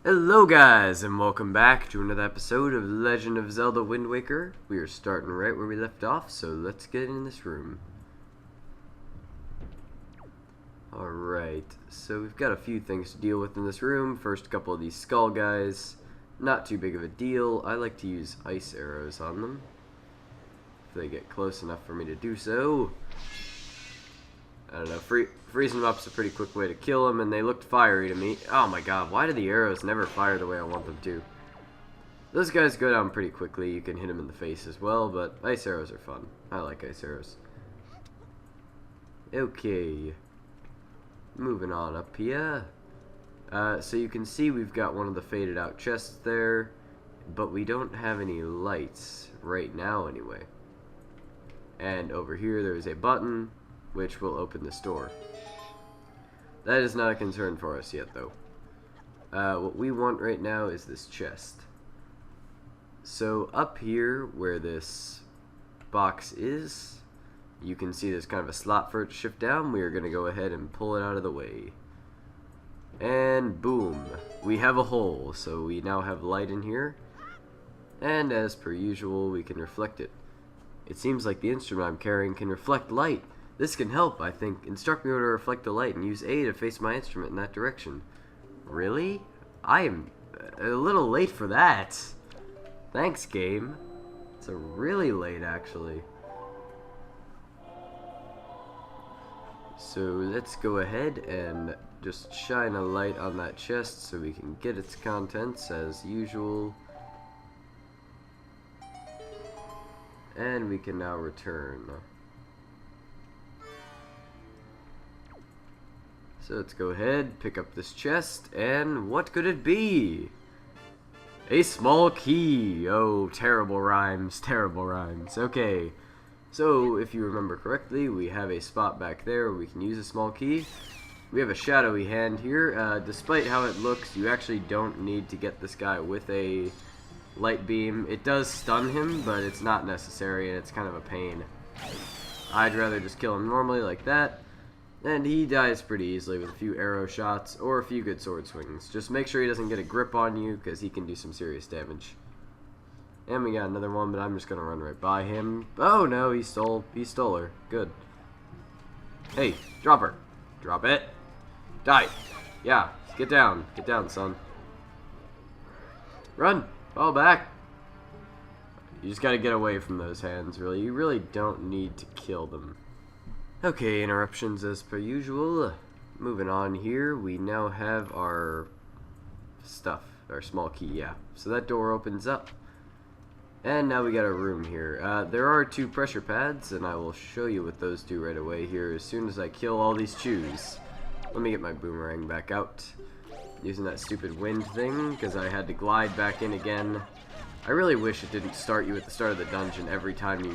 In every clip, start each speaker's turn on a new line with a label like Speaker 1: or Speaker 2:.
Speaker 1: Hello guys, and welcome back to another episode of Legend of Zelda Wind Waker. We are starting right where we left off, so let's get in this room. Alright, so we've got a few things to deal with in this room. First, a couple of these skull guys. Not too big of a deal. I like to use ice arrows on them, if they get close enough for me to do so. I don't know, freezing them up's a pretty quick way to kill them, and they looked fiery to me. Oh my god, why do the arrows never fire the way I want them to? Those guys go down pretty quickly. You can hit them in the face as well, but ice arrows are fun. I like ice arrows. Okay. Moving on up here. So you can see we've got one of the faded out chests there, but we don't have any lights right now anyway. And over here there's a button which will open this door. That is not a concern for us yet, though. What we want right now is this chest. So up here, where this box is, you can see there's kind of a slot for it to shift down. We are going to go ahead and pull it out of the way. And boom, we have a hole, so we now have light in here. And as per usual, we can reflect it. It seems like the instrument I'm carrying can reflect light. This can help, I think. Instruct me how to reflect the light and use A to face my instrument in that direction. Really? I am a little late for that. Thanks, game. It's a really late, actually. So let's go ahead and just shine a light on that chest so we can get its contents as usual. And we can now return. So let's go ahead, pick up this chest, and what could it be? A small key! Oh, terrible rhymes, terrible rhymes. Okay, so if you remember correctly, we have a spot back there where we can use a small key. We have a shadowy hand here. Despite how it looks, you actually don't need to get this guy with a light beam. It does stun him, but it's not necessary, and it's kind of a pain. I'd rather just kill him normally like that. And he dies pretty easily with a few arrow shots or a few good sword swings. Just make sure he doesn't get a grip on you, because he can do some serious damage. And we got another one, but I'm just going to run right by him. Oh no, he stole her. Good. Hey, drop her. Drop it. Die. Yeah, get down. Get down, son. Run. Fall back. You just got to get away from those hands, really. You really don't need to kill them. Okay, interruptions as per usual. Moving on here, we now have our stuff, our small key, yeah. So that door opens up. And now we got a room here. There are 2 pressure pads, and I will show you what those do right away here as soon as I kill all these chews. Let me get my boomerang back out. Using that stupid wind thing, because I had to glide back in again. I really wish it didn't start you at the start of the dungeon every time you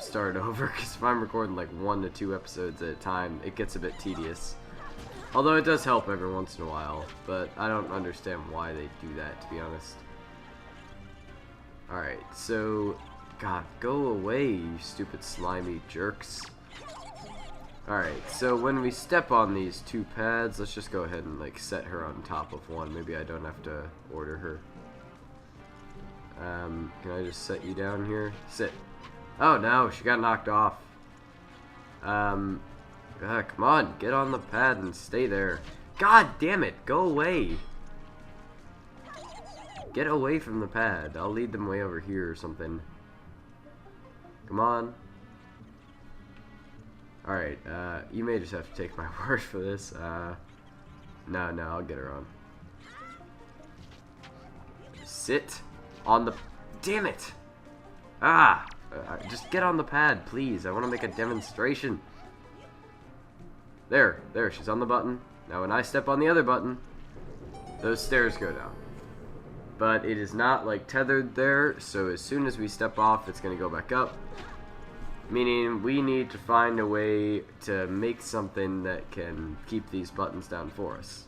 Speaker 1: start over, because if I'm recording like 1 to 2 episodes at a time, it gets a bit tedious. Although it does help every once in a while, but I don't understand why they do that, to be honest. Alright, so, God, go away, you stupid slimy jerks. Alright, so when we step on these 2 pads, let's just go ahead and like set her on top of one. Maybe I don't have to order her. Can I just set you down here? Sit. Oh no, she got knocked off. Come on, get on the pad and stay there. God damn it, go away. Get away from the pad. I'll lead them way over here or something. Come on. Alright, you may just have to take my word for this. No, I'll get her on. Sit on the... Damn it! Ah! Just get on the pad, please. I want to make a demonstration. There, she's on the button. Now when I step on the other button, those stairs go down. But it is not like tethered there, so as soon as we step off, it's going to go back up. Meaning we need to find a way to make something that can keep these buttons down for us.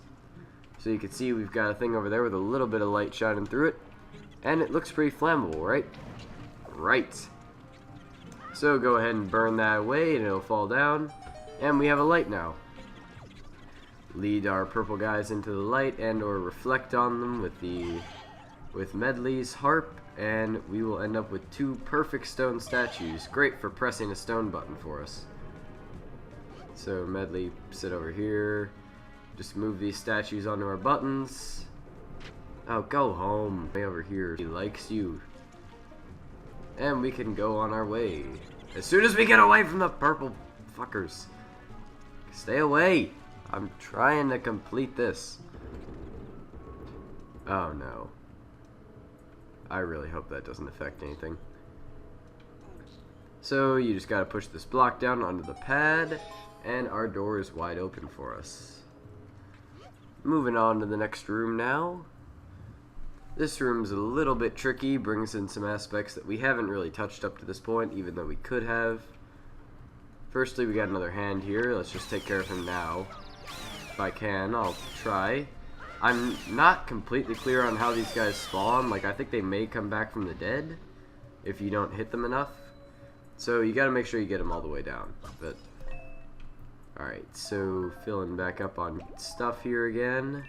Speaker 1: So you can see we've got a thing over there with a little bit of light shining through it. And it looks pretty flammable, right? Right. So go ahead and burn that away and it'll fall down. And we have a light now. lead our purple guys into the light and or reflect on them with Medley's harp, and we will end up with 2 perfect stone statues. Great for pressing a stone button for us. So Medley, sit over here. Just move these statues onto our buttons. Oh, go home. Way over here. He likes you. And we can go on our way. As soon as we get away from the purple fuckers. Stay away. I'm trying to complete this. Oh no. I really hope that doesn't affect anything. So you just gotta push this block down onto the pad, and our door is wide open for us. Moving on to the next room now. This room's a little bit tricky, brings in some aspects that we haven't really touched up to this point, even though we could have. Firstly, we got another hand here. Let's just take care of him now. If I can, I'll try. I'm not completely clear on how these guys spawn. Like, I think they may come back from the dead if you don't hit them enough. So you gotta make sure you get them all the way down. But alright, so filling back up on stuff here again.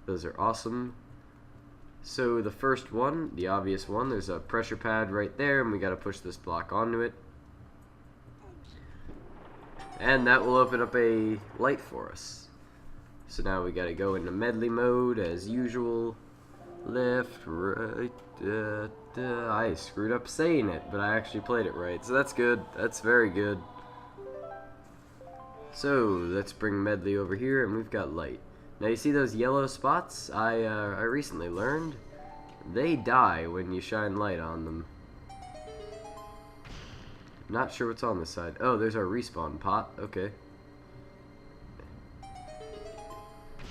Speaker 1: Those are awesome. So the first one, the obvious one, there's a pressure pad right there, and we gotta push this block onto it. And that will open up a light for us. So now we gotta go into medley mode as usual. Left, right, I screwed up saying it, but I actually played it right. So that's good. That's very good. So let's bring medley over here, and we've got light. Now you see those yellow spots? I recently learned they die when you shine light on them. Not sure what's on this side. Oh, there's our respawn pot. Okay.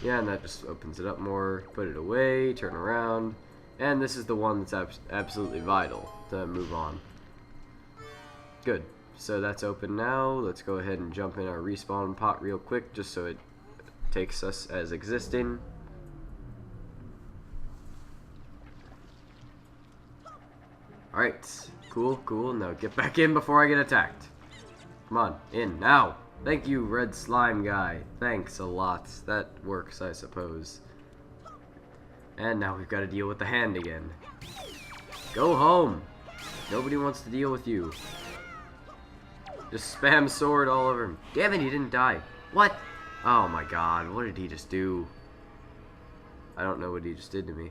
Speaker 1: Yeah, and that just opens it up more. Put it away, turn around. And this is the one that's absolutely vital to move on. Good. So that's open now. Let's go ahead and jump in our respawn pot real quick just so it takes us as existing. Alright. Cool, cool. Now get back in before I get attacked. Come on, in now. Thank you, red slime guy. Thanks a lot. That works, I suppose. And now we've got to deal with the hand again. Go home. Nobody wants to deal with you. Just spam sword all over him. Damn it, he didn't die. What? Oh my god, what did he just do? I don't know what he just did to me.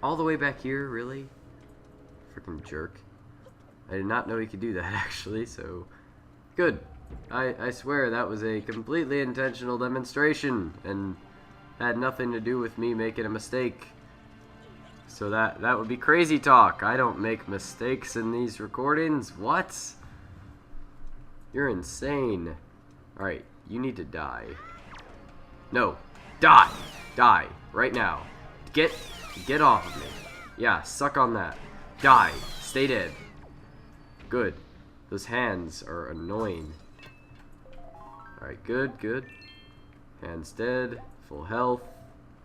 Speaker 1: All the way back here, really? Freaking jerk. I did not know he could do that, actually, so... Good. I swear that was a completely intentional demonstration, and had nothing to do with me making a mistake. So that would be crazy talk. I don't make mistakes in these recordings. What? You're insane. Alright, you need to die. No. Die! Die. Right now. Get off of me. Yeah, suck on that. Die. Stay dead. Good. Those hands are annoying. Alright, good, good. Hands dead. Full health.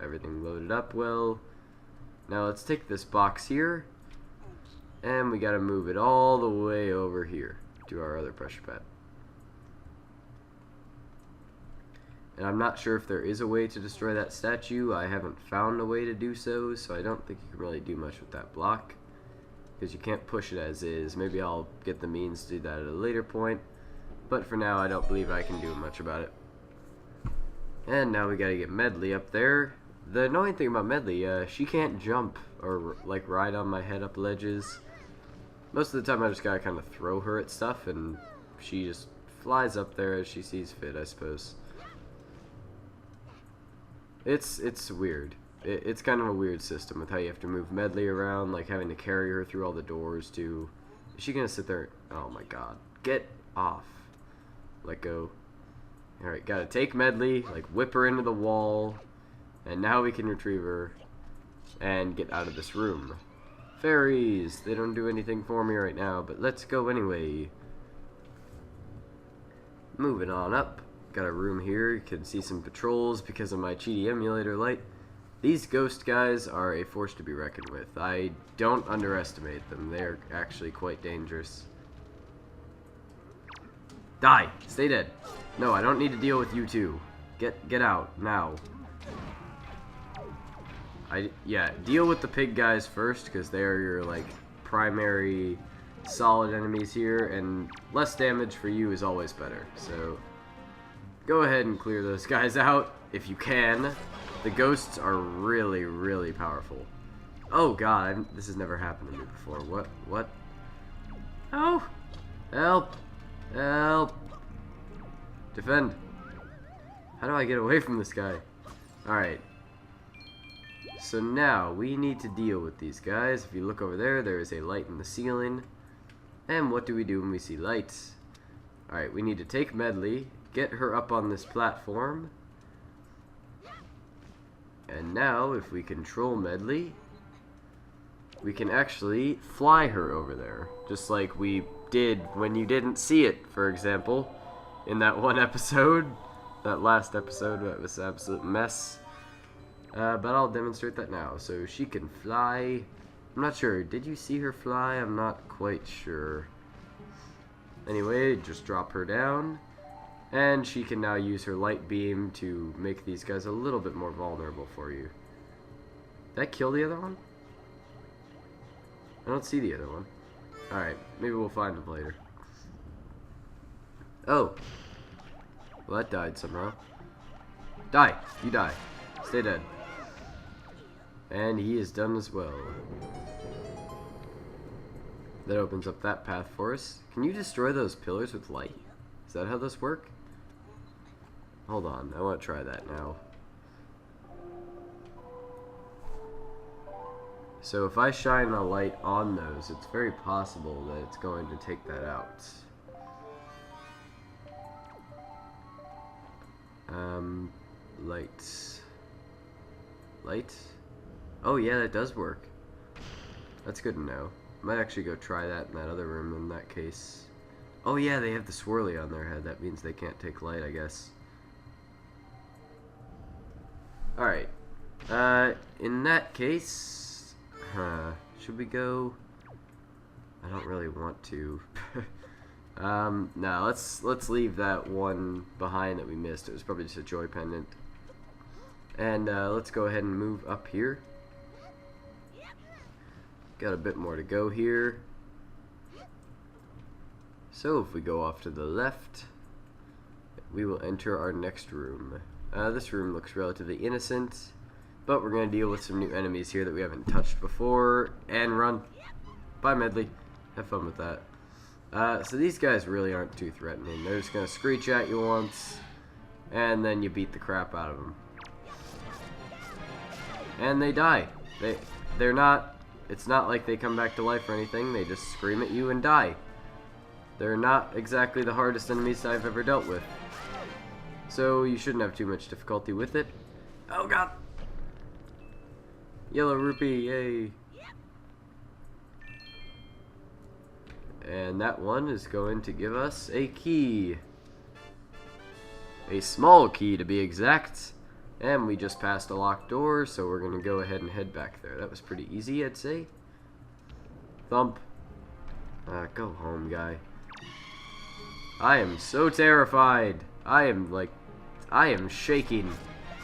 Speaker 1: Everything loaded up well. Now let's take this box here. And we gotta move it all the way over here to our other pressure pad. And I'm not sure if there is a way to destroy that statue. I haven't found a way to do so, so I don't think you can really do much with that block. Because you can't push it as is. Maybe I'll get the means to do that at a later point. But for now, I don't believe I can do much about it. And now we gotta get Medley up there. The annoying thing about Medley, she can't jump or like ride on my head up ledges. Most of the time I just gotta kind of throw her at stuff and she just flies up there as she sees fit, I suppose. It's weird. It's kind of a weird system with how you have to move Medley around, like having to carry her through all the doors too. Is she gonna sit there? Oh my god. Get off. Let go. Alright, gotta take Medley, like whip her into the wall, and now we can retrieve her and get out of this room. Fairies! They don't do anything for me right now, but let's go anyway. Moving on up. Got a room here. You can see some patrols because of my cheaty emulator light. These ghost guys are a force to be reckoned with. I don't underestimate them. They're actually quite dangerous. Die! Stay dead. No, I don't need to deal with you two. Get out, now. Yeah, deal with the pig guys first, because they are your, like, primary solid enemies here, and less damage for you is always better. So, go ahead and clear those guys out, if you can. The ghosts are really, really powerful. Oh god, this has never happened to me before. What? Oh! Help! Help! Defend! How do I get away from this guy? Alright. So now, we need to deal with these guys. If you look over there, there is a light in the ceiling. And what do we do when we see lights? Alright, we need to take Medley, get her up on this platform. And now, if we control Medley, we can actually fly her over there. Just like we did when you didn't see it, for example. In that one episode. That last episode, that was an absolute mess. But I'll demonstrate that now. So she can fly. I'm not sure. Did you see her fly? I'm not quite sure. Anyway, just drop her down. And she can now use her light beam to make these guys a little bit more vulnerable for you. Did I kill the other one? I don't see the other one. Alright, maybe we'll find him later. Oh. Well, that died somehow. Die! You die. Stay dead. And he is done as well. That opens up that path for us. Can you destroy those pillars with light? Is that how this works? Hold on, I want to try that now. So if I shine a light on those, it's very possible that it's going to take that out. Lights. Light? Oh yeah, that does work. That's good to know. I might actually go try that in that other room in that case. Oh yeah, they have the swirly on their head. That means they can't take light, I guess. Alright. In that case... should we go... I don't really want to. No, let's leave that one behind that we missed. It was probably just a joy pendant. And let's go ahead and move up here. Got a bit more to go here. So if we go off to the left, we will enter our next room. This room looks relatively innocent, but we're going to deal with some new enemies here that we haven't touched before. And run. Bye, Medley. Have fun with that. So these guys really aren't too threatening. They're just going to screech at you once, and then you beat the crap out of them. And they die. They're not... It's not like they come back to life or anything. They just scream at you and die. They're not exactly the hardest enemies I've ever dealt with. So you shouldn't have too much difficulty with it. Oh god! Yellow rupee, yay! And that one is going to give us a key. A small key to be exact. And we just passed a locked door, so we're going to go ahead and head back there. That was pretty easy, I'd say. Thump. Go home, guy. I am so terrified. I am shaking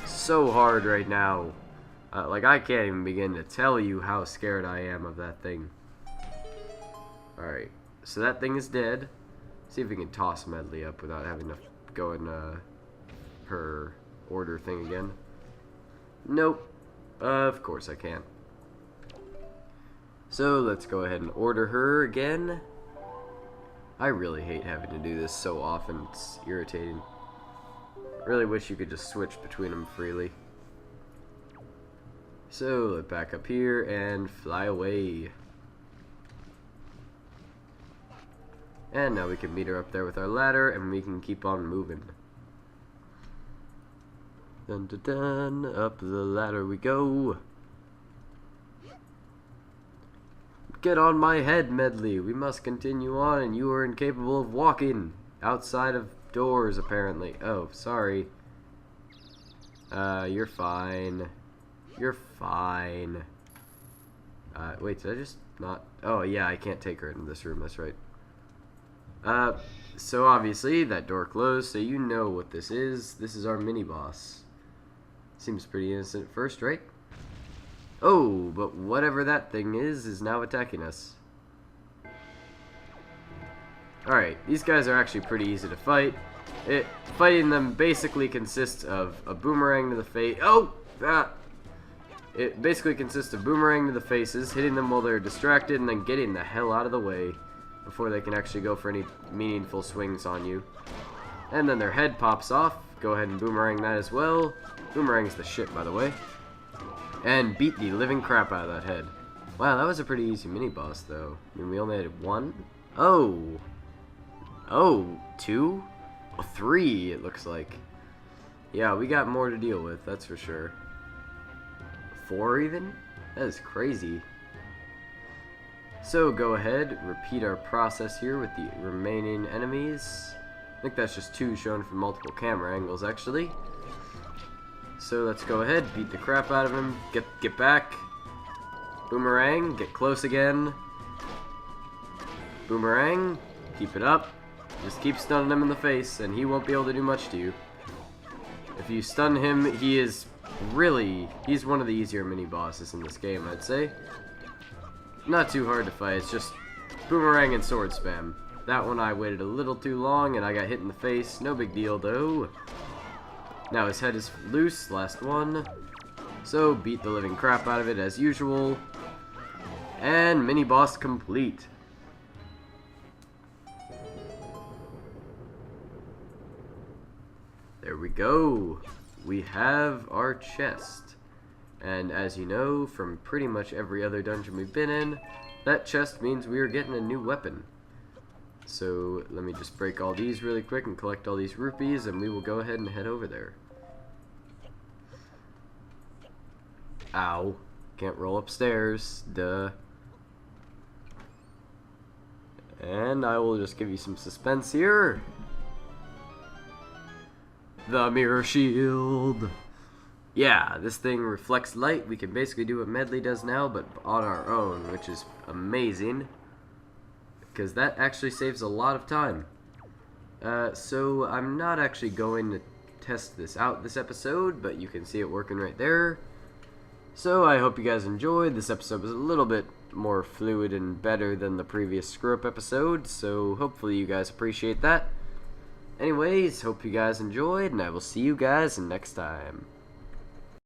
Speaker 1: so hard right now. Like, I can't even begin to tell you how scared I am of that thing. Alright, so that thing is dead. See if we can toss Medley up without having to go in her order thing again. Nope. Of course I can't. So let's go ahead and order her again. I really hate having to do this so often. It's irritating. Really wish you could just switch between them freely. So let's back up here and fly away. And now we can meet her up there with our ladder, and we can keep on moving. Dun dun dun, up the ladder we go. Get on my head, Medley. We must continue on, and you are incapable of walking outside of doors, apparently. Oh, sorry. You're fine. You're fine. Wait, did I just not... Oh, yeah, I can't take her into this room, that's right. So obviously that door closed, so you know what this is. This is our mini-boss. Seems pretty innocent at first, right? Oh, but whatever that thing is now attacking us. Alright, these guys are actually pretty easy to fight. Fighting them basically consists of a boomerang to the face. It basically consists of boomerang to the faces, hitting them while they're distracted, and then getting the hell out of the way before they can actually go for any meaningful swings on you. And then their head pops off. Go ahead and boomerang that as well. Boomerang's the shit, by the way. And beat the living crap out of that head. Wow, that was a pretty easy mini-boss, though. I mean, we only had one? Oh, two? Oh, three, it looks like. Yeah, we got more to deal with, that's for sure. Four, even? That is crazy. So, go ahead, repeat our process here with the remaining enemies. I think that's just two shown from multiple camera angles, actually. So let's go ahead, beat the crap out of him, get back, boomerang, get close again, boomerang, keep it up, just keep stunning him in the face, and he won't be able to do much to you. If you stun him, he's one of the easier mini-bosses in this game, I'd say. Not too hard to fight, it's just boomerang and sword spam. That one I waited a little too long, and I got hit in the face, no big deal though. Now his head is loose, last one. So beat the living crap out of it as usual. And mini-boss complete. There we go. We have our chest. And as you know, from pretty much every other dungeon we've been in, that chest means we are getting a new weapon. So let me just break all these really quick and collect all these rupees, and we will go ahead and head over there. Ow. Can't roll upstairs. Duh. And I will just give you some suspense here. The mirror shield. Yeah, this thing reflects light. We can basically do what Medley does now, but on our own, which is amazing. Because that actually saves a lot of time. So I'm not actually going to test this out this episode, but you can see it working right there. So I hope you guys enjoyed. This episode was a little bit more fluid and better than the previous screw-up episode, so hopefully you guys appreciate that. Anyways, hope you guys enjoyed, and I will see you guys next time.